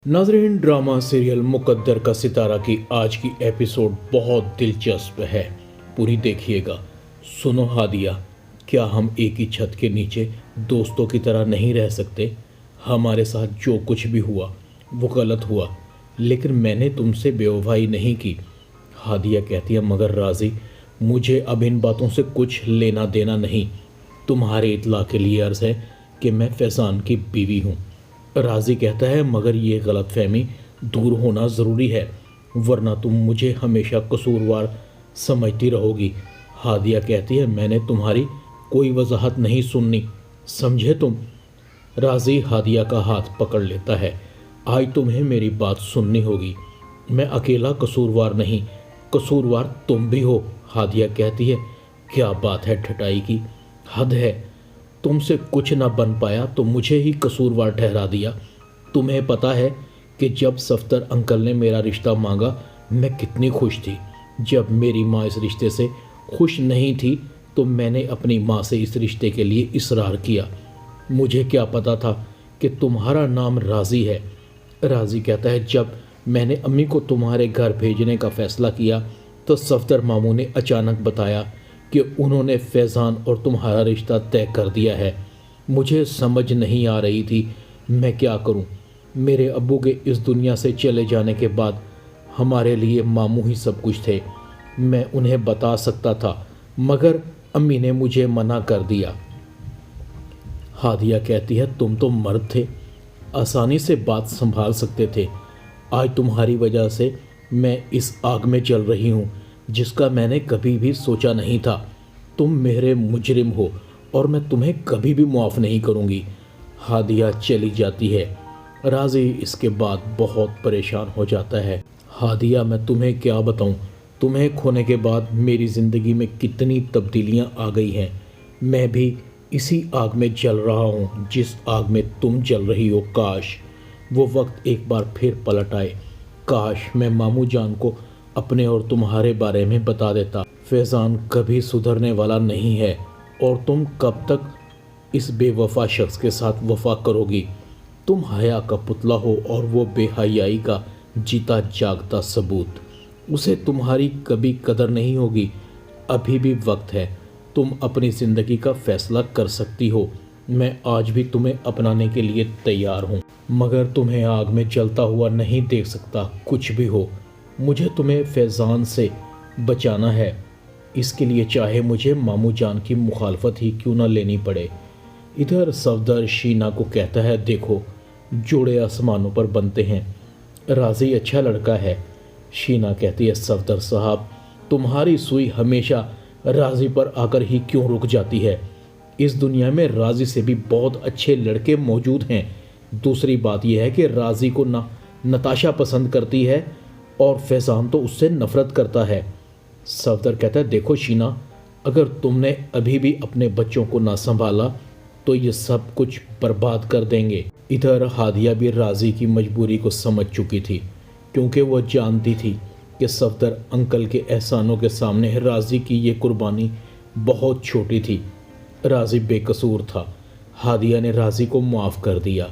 नाज़रीन, drama serial मुकद्दर का सितारा की आज की एपिसोड बहुत दिलचस्प है। पूरी देखिएगा। सुनो हादिया, क्या हम एक ही छत के नीचे दोस्तों की तरह नहीं रह सकते? हमारे साथ जो कुछ भी हुआ वो गलत हुआ, लेकिन मैंने तुमसे बेवफाई नहीं की। हादिया कहती है, मगर राजी, मुझे अब इन बातों से कुछ लेना देना नहीं। तुम्हारे इत्ला के लिए अर्ज़ है कि मैं फैज़ान की बीवी हूँ। राजी कहता है, मगर ये गलतफहमी दूर होना ज़रूरी है, वरना तुम मुझे हमेशा कसूरवार समझती रहोगी। हादिया कहती है, मैंने तुम्हारी कोई वजाहत नहीं सुननी, समझे तुम? राजी हादिया का हाथ पकड़ लेता है। आज तुम्हें मेरी बात सुननी होगी। मैं अकेला कसूरवार नहीं, कसूरवार तुम भी हो। हादिया कहती है, क्या बात है ठटाई की, हद है। तुमसे कुछ ना बन पाया तो मुझे ही कसूरवार ठहरा दिया। तुम्हें पता है कि जब सफ्दर अंकल ने मेरा रिश्ता मांगा मैं कितनी खुश थी। जब मेरी माँ इस रिश्ते से खुश नहीं थी तो मैंने अपनी माँ से इस रिश्ते के लिए इसरार किया। मुझे क्या पता था कि तुम्हारा नाम राजी है। राजी कहता है, जब मैंने अम्मी को तुम्हारे घर भेजने का फ़ैसला किया तो सफ्दर मामू ने अचानक बताया कि उन्होंने फैज़ान और तुम्हारा रिश्ता तय कर दिया है। मुझे समझ नहीं आ रही थी मैं क्या करूं। मेरे अब्बू के इस दुनिया से चले जाने के बाद हमारे लिए मामू ही सब कुछ थे। मैं उन्हें बता सकता था, मगर अम्मी ने मुझे मना कर दिया। हादिया कहती है, तुम तो मर्द थे, आसानी से बात संभाल सकते थे। आज तुम्हारी वजह से मैं इस आग में जल रही हूँ जिसका मैंने कभी भी सोचा नहीं था। तुम मेरे मुजरिम हो और मैं तुम्हें कभी भी माफ़ नहीं करूँगी। हादिया चली जाती है। राजी इसके बाद बहुत परेशान हो जाता है। हादिया, मैं तुम्हें क्या बताऊँ, तुम्हें खोने के बाद मेरी ज़िंदगी में कितनी तब्दीलियाँ आ गई हैं। मैं भी इसी आग में जल रहा हूँ जिस आग में तुम जल रही हो। काश वो वक्त एक बार फिर पलट आए। काश मैं मामू जान को अपने और तुम्हारे बारे में बता देता। फैज़ान कभी सुधरने वाला नहीं है और तुम कब तक इस बेवफा शख्स के साथ वफा करोगी? तुम हया का पुतला हो और वो बेहयाई का जीता जागता सबूत। उसे तुम्हारी कभी कदर नहीं होगी। अभी भी वक्त है, तुम अपनी ज़िंदगी का फ़ैसला कर सकती हो। मैं आज भी तुम्हें अपनाने के लिए तैयार हूँ, मगर तुम्हें आग में जलता हुआ नहीं देख सकता। कुछ भी हो, मुझे तुम्हें फैज़ान से बचाना है। इसके लिए चाहे मुझे मामू जान की मुखालफत ही क्यों ना लेनी पड़े। इधर सफदर शीना को कहता है, देखो जोड़े आसमानों पर बनते हैं, राजी अच्छा लड़का है। शीना कहती है, सफदर साहब, तुम्हारी सुई हमेशा राजी पर आकर ही क्यों रुक जाती है? इस दुनिया में राजी से भी बहुत अच्छे लड़के मौजूद हैं। दूसरी बात यह है कि राजी को नताशा पसंद करती है और फैज़ान तो उससे नफ़रत करता है। सफदर कहता है, देखो शीना, अगर तुमने अभी भी अपने बच्चों को ना संभाला तो ये सब कुछ बर्बाद कर देंगे। इधर हादिया भी राजी की मजबूरी को समझ चुकी थी, क्योंकि वह जानती थी कि सफदर अंकल के एहसानों के सामने राजी की ये कुर्बानी बहुत छोटी थी। राजी बेकसूर था। हादिया ने राजी को माफ़ कर दिया।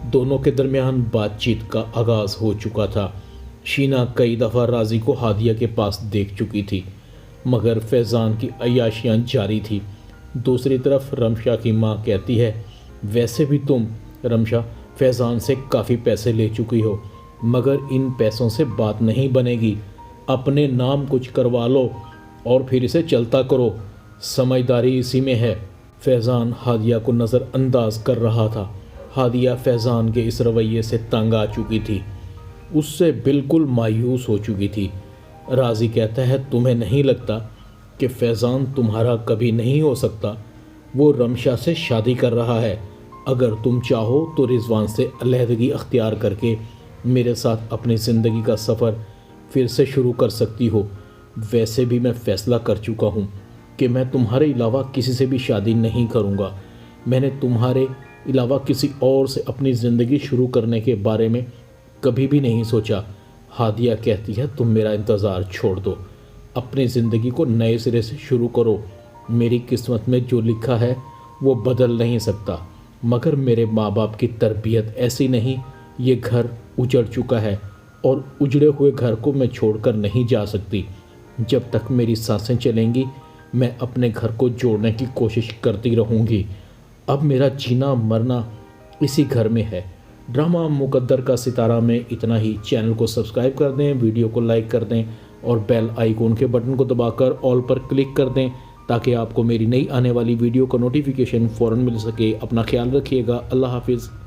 दोनों के दरमियान बातचीत का आगाज़ हो चुका था। शीना कई दफ़ा राजी को हादिया के पास देख चुकी थी, मगर फैज़ान की अय्याशियाँ जारी थी। दूसरी तरफ रमशा की माँ कहती है, वैसे भी तुम रमशा फैज़ान से काफ़ी पैसे ले चुकी हो, मगर इन पैसों से बात नहीं बनेगी। अपने नाम कुछ करवा लो और फिर इसे चलता करो। समझदारी इसी में है। फैज़ान हादिया को नज़रअंदाज कर रहा था। हादिया फैज़ान के इस रवैये से तंग आ चुकी थी, उससे बिल्कुल मायूस हो चुकी थी। राजी कहता है, तुम्हें नहीं लगता कि फैज़ान तुम्हारा कभी नहीं हो सकता? वो रमशा से शादी कर रहा है। अगर तुम चाहो तो रिजवान से अलहदगी अख्तियार करके मेरे साथ अपनी ज़िंदगी का सफ़र फिर से शुरू कर सकती हो। वैसे भी मैं फ़ैसला कर चुका हूँ कि मैं तुम्हारे अलावा किसी से भी शादी नहीं करूँगा। मैंने तुम्हारे अलावा किसी और से अपनी ज़िंदगी शुरू करने के बारे में कभी भी नहीं सोचा। हादिया कहती है, तुम मेरा इंतज़ार छोड़ दो, अपनी ज़िंदगी को नए सिरे से शुरू करो। मेरी किस्मत में जो लिखा है वो बदल नहीं सकता, मगर मेरे माँ बाप की तरबियत ऐसी नहीं یہ گھر اجڑ چکا ہے اور اجڑے ہوئے گھر کو میں چھوڑ کر نہیں جا سکتی۔ جب تک میری سانسیں چلیں گی میں اپنے گھر کو جوڑنے کی کوشش کرتی رہوں گی۔ اب میرا جینا مرنا اسی گھر میں ہے۔ ڈرامہ مقدر کا ستارہ میں اتنا ہی۔ چینل کو سبسکرائب کر دیں، ویڈیو کو لائک کر دیں اور بیل آئیکن کے بٹن کو دبا کر آل پر کلک کر دیں تاکہ آپ کو میری نئی آنے والی ویڈیو کا نوٹیفیکیشن فوراً مل سکے۔ اپنا خیال رکھیے گا۔ اللہ حافظ۔